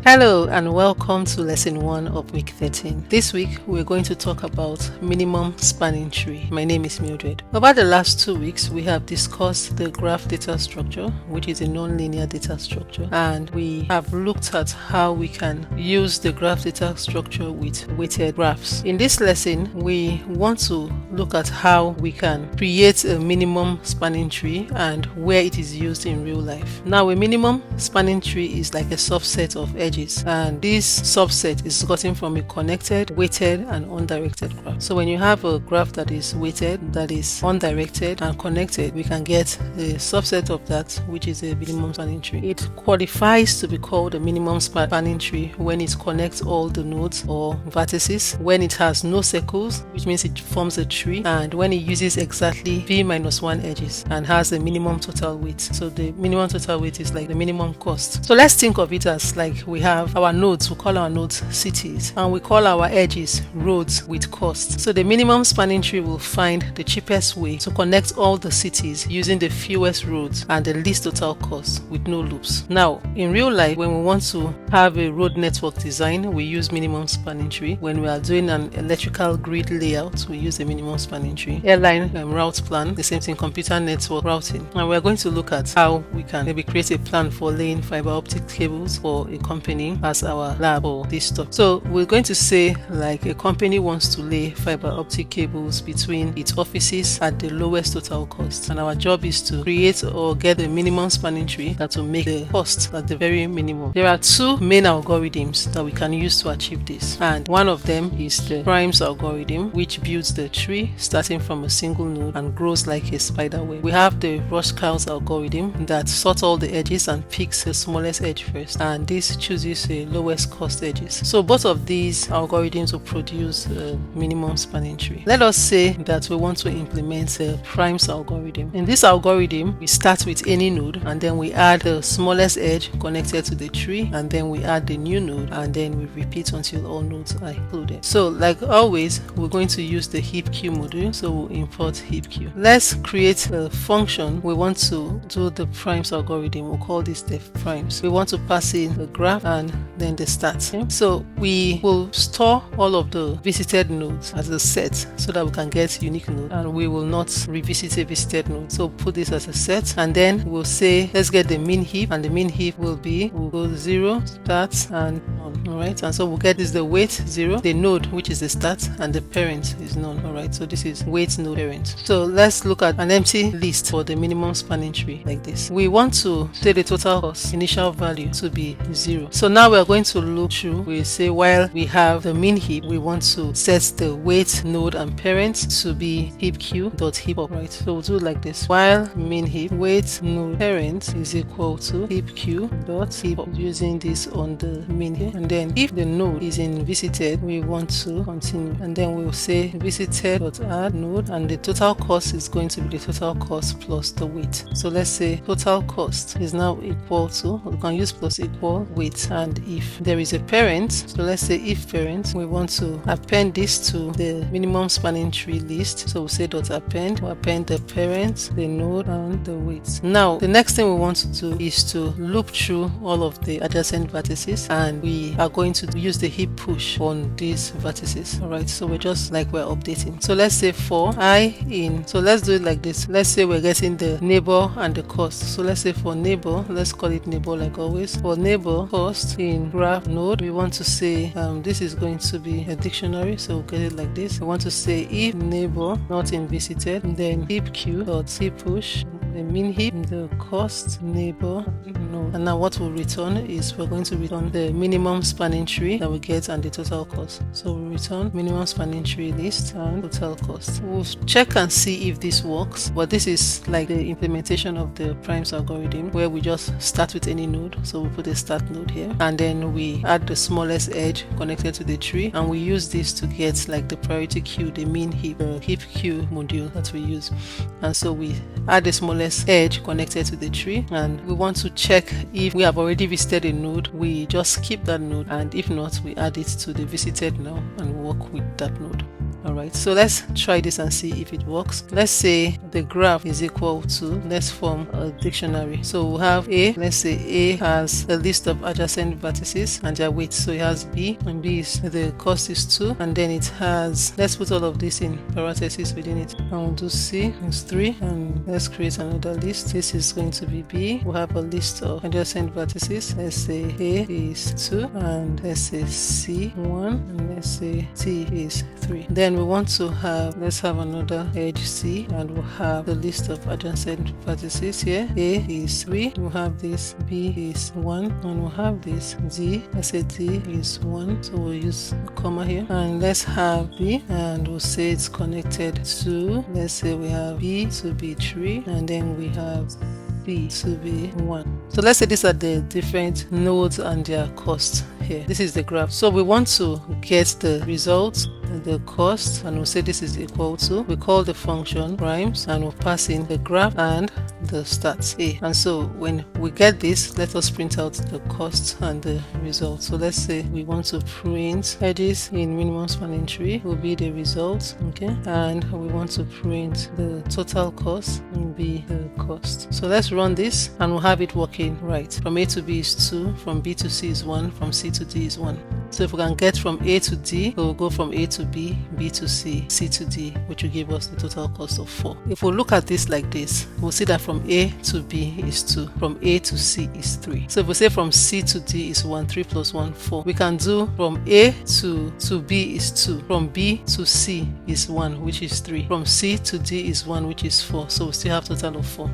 Hello and welcome to lesson 1 of week 13. This week we're going to talk about minimum spanning tree. My name is Mildred. Over the last 2 weeks we have discussed the graph data structure, which is a non-linear data structure, and we have looked at how we can use the graph data structure with weighted graphs. In this lesson we want to look at how we can create a minimum spanning tree and where it is used in real life. Now, a minimum spanning tree is like a subset of edges, and this subset is gotten from a connected, weighted and undirected graph. So when you have a graph that is weighted, that is undirected and connected, we can get a subset of that, which is a minimum spanning tree. It qualifies to be called a minimum spanning tree when it connects all the nodes or vertices, when it has no circles, which means it forms a tree, and when it uses exactly v-1 edges and has a minimum total weight. So the minimum total weight is like the minimum cost. So let's think of it as like we have our nodes, we call our nodes cities, and we call our edges roads with cost. So the minimum spanning tree will find the cheapest way to connect all the cities using the fewest roads and the least total cost with no loops. Now, in real life, when we want to have a road network design, we use minimum spanning tree. When we are doing an electrical grid layout, we use a minimum spanning tree. Airline route plan, the same thing, computer network routing. And we're going to look at how we can maybe create a plan for laying fiber optic cables for a company as our lab for this stuff. So we're going to say like a company wants to lay fiber optic cables between its offices at the lowest total cost, and our job is to create or get a minimum spanning tree that will make the cost at the very minimum. There are two main algorithms that we can use to achieve this, and one of them is the primes algorithm, which builds the tree starting from a single node and grows like a spider web. We have the Rush-Coutts algorithm that sorts all the edges and picks the smallest edge first, and this chooses the lowest cost edges. So both of these algorithms will produce a minimum spanning tree. Let us say that we want to implement the primes algorithm. In this algorithm, we start with any node and then we add the smallest edge connected to the tree, and then we add the new node, and then we repeat until all nodes are included. So like always, we're going to use the heapq module, so we'll import heapq. Let's create a function. We want to do the primes algorithm. We'll call this def primes. We want to pass in the graph and then the stats. Okay? So we will store all of the visited nodes as a set so that we can get unique node, and we will not revisit a visited node. So put this as a set, and then we'll say let's get the min heap, and the min heap will be, we'll go 0, start and none. Alright, and so we'll get this the weight 0, the node which is the start, and the parent is none. Alright, so this is weight node parent. So let's look at an empty list for the minimum spanning tree like this. We want to say the total cost initial value to be 0. So now we're going to look through. We say while we have the min heap, we want to set the weight node and parent to be heapq.heapup. Right, so we'll do like this: while min heap weight node parent is equal to heapq.heapup, using this on the min heap. And then if the node is in visited, we want to continue, and then we'll say visited.add node, and the total cost is going to be the total cost plus the weight. So let's say total cost is now equal to, we can use plus equal weight, and if there is a parent, so let's say if parent, we want to append this to the minimum spanning tree list. So we'll say dot append, we'll append the parent, the node and the weight. Now the next thing we want to do is to loop through all of the adjacent vertices, and we are going to use the heap push on these vertices. Alright, so we're just like we're updating. So let's say for I in, so let's do it like this. Let's say we're getting the neighbor and the cost. So let's say for neighbor, let's call it neighbor like always. For neighbor cost in graph node, we want to say this is going to be a dictionary, so we'll get it like this. We want to say if neighbor not in visited, then heapq.heappush the min heap, the cost neighbor node. And now what we'll return is we're going to return the minimum spanning tree that we get and the total cost. So we'll return minimum spanning tree list and total cost. We'll check and see if this works, but this is like the implementation of the primes algorithm, where we just start with any node. So we'll put a start node here, and then we add the smallest edge connected to the tree, and we use this to get like the priority queue, the min heap, the heapq module that we use. And so we add the smallest edge connected to the tree, and we want to check if we have already visited a node. We just skip that node, and if not, we add it to the visited now and work with that node. Alright, so let's try this and see if it works. Let's say the graph is equal to, let's form a dictionary. So we'll have A, let's say A has a list of adjacent vertices and their weights. So it has B, and B is the cost is 2, and then it has, let's put all of this in parentheses within it, and we'll do C is 3, and let's create another list. This is going to be B. We'll have a list of adjacent vertices. Let's say A is 2, and let's say C 1, and let's say T is 3. Then we want to have, let's have another edge C, and we'll have the list of adjacent vertices here. A is 3, we'll have this, B is 1, and we'll have this D, let's say D is 1, so we'll use a comma here, and let's have B, and we'll say it's connected to, let's say we have B to be 3, and then we have B to be 1. So let's say these are the different nodes and their costs here. This is the graph. So we want to get the result, the cost, and we'll say this is equal to, we call the function primes, and we'll pass in the graph and the stats A. And so when we get this, let us print out the cost and the result. So let's say we want to print edges in minimum spanning tree will be the result, okay, and we want to print the total cost will be the cost. So let's run this and we'll have it working right. From A to B is 2, from B to C is 1, from C to D is 1. So if we can get from A to D, we'll go from A to B, B to C, C to D, which will give us the total cost of 4. If we look at this like this, we'll see that from A to B is 2, from A to C is 3. So if we say from C to D is 1, 3 plus 1, 4. We can do from A to B is 2, from B to C is 1, which is 3, from C to D is 1, which is 4. So we still have total of 4.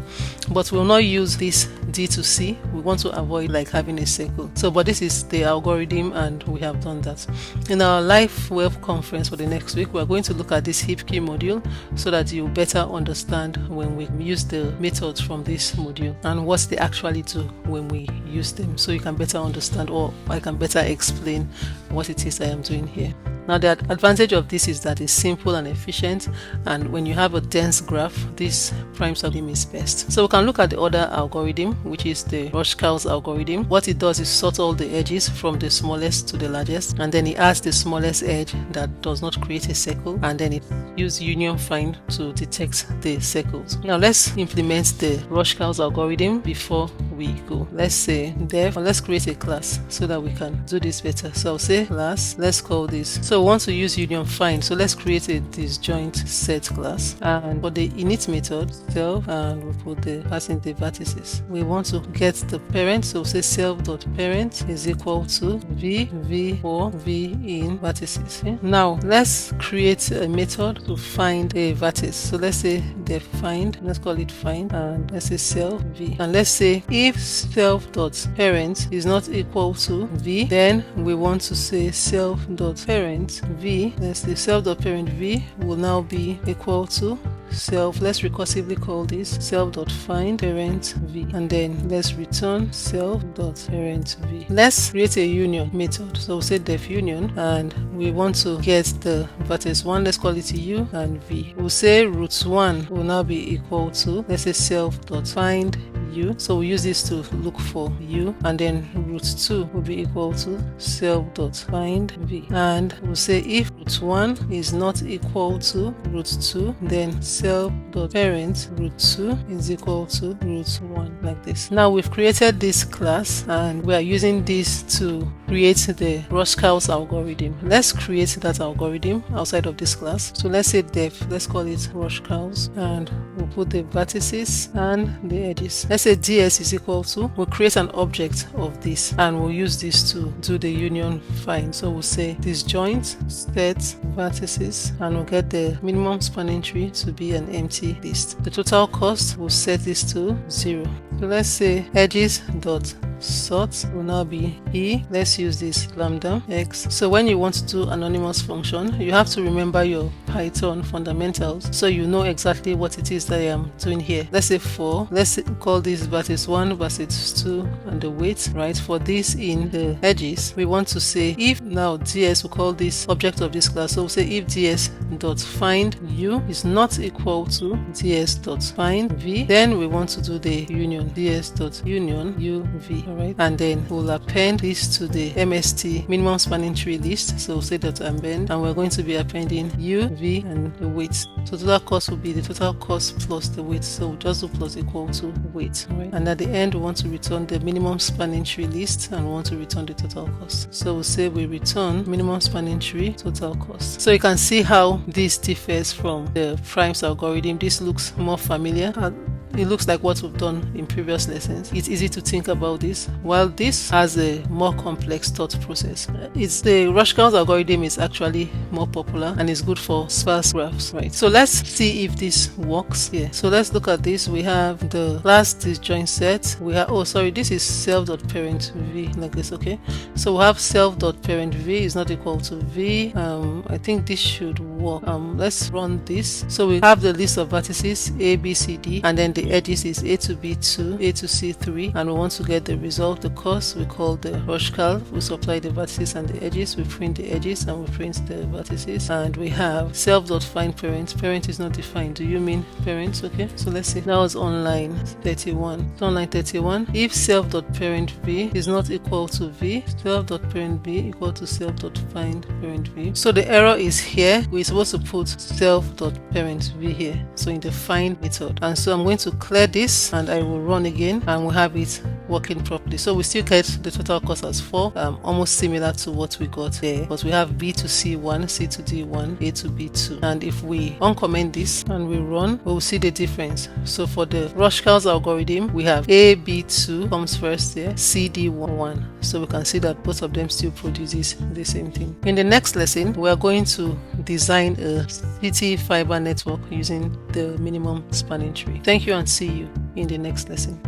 But we'll not use this D to C. We want to avoid like having a circle. So but this is the algorithm, and we have done that. In our live web conference for the next week, we're going to look at this heap key module so that you better understand when we use the methods from this module and what they actually do when we use them, so you can better understand, or I can better explain what it is I am doing here. Now the advantage of this is that it's simple and efficient, and when you have a dense graph, this primes algorithm is best. So we can look at the other algorithm, which is the Rushkows algorithm. What it does is sort all the edges from the smallest to the largest, and then it adds the smallest edge that does not create a circle, and then it uses union find to detect the circles. Now let's implement the Rushkows algorithm before we go. Let's say dev, and let's create a class so that we can do this better. So I'll say class, let's call this. So we want to use union find, so let's create a disjoint set class, and for the init method self, and we'll put the passing the vertices. We want to get the parent, so say self.parent is equal to v4 v in vertices. Okay? Now let's create a method to find a vertex. So let's say def find, let's call it find, and let's say self v, and let's say if self.parent is not equal to v, then we want to say self.parent v, let's say self.parent v will now be equal to self, let's recursively call this self.find parent v, and then let's return self.parent v. Let's create a union method, so we'll say def union, and we want to get the vertex 1, let's call it u and v. We'll say root 1 will now be equal to, let's say self.find u, so we use this to look for u, and then root 2 will be equal to self.find v, and we'll say if root 1 is not equal to root 2, then self.parent root 2 is equal to root 1, like this. Now we've created this class, and we are using this to create the Rushkows algorithm. Let's create that algorithm outside of this class. So let's say def, let's call it Rushkows, and we'll put the vertices and the edges. Let's say ds is equal to, we'll create an object of this, and we'll use this to do the union find. So we'll say disjoint set vertices, and we'll get the minimum spanning tree to be an empty list. The total cost, we'll set this to 0. So let's say edges dot sort will now be e, let's use this lambda x. So when you want to do anonymous function, you have to remember your Python fundamentals, so you know exactly what it is that I am doing here. Let's say for, let's call this vertex 1, vertex 2, and the weight, right? For this in the edges, we want to say if, now ds, we'll call this object of this class, so we'll say if ds dot find u is not equal to ds dot find v, then we want to do the union, ds dot union u v. all right, and then we'll append this to the MST minimum spanning tree list. So we'll say that append, and we're going to be appending U, V, and the weight. So total cost will be the total cost plus the weight. So we'll just do plus equal to weight, all right, and at the end we want to return the minimum spanning tree list, and we want to return the total cost. So we'll say we return minimum spanning tree total cost. So you can see how this differs from the primes algorithm. This looks more familiar. It looks like what we've done in previous lessons. It's easy to think about this, while this has a more complex thought process. It's the Rushkows algorithm is actually more popular and is good for sparse graphs, right? So let's see if this works here. So let's look at this. We have the last disjoint set. We have, oh sorry, this is self.parent v like this, okay? So we have self.parent v is not equal to v. I think this should work. Let's run this. So we have the list of vertices a, b, c, d, and then the edges is a to b2, a to c3, and we want to get the result, the cost. We call the Rushcal. We supply the vertices and the edges. We print the edges and we print the vertices, and we have self.find parent. Parent is not defined. Do you mean parents? Okay, so let's see. That was on line 31. So on line 31, if self.parent v is not equal to v, self.parent v equal to self.find parent v. So the error is here. We're supposed to put self.parent v here, so in the find method. And so I'm going to clear this and I will run again, and we'll have it working properly. So we still get the total cost as 4, almost similar to what we got there, but we have b to c1, c to d1, a to b2. And if we uncomment this and we run, we'll see the difference. So for the Rushkows algorithm, we have a, b2 comes first there, c, d1. So we can see that both of them still produces the same thing. In the next lesson, we are going to design a city fiber network using the minimum spanning tree. Thank you and see you in the next lesson.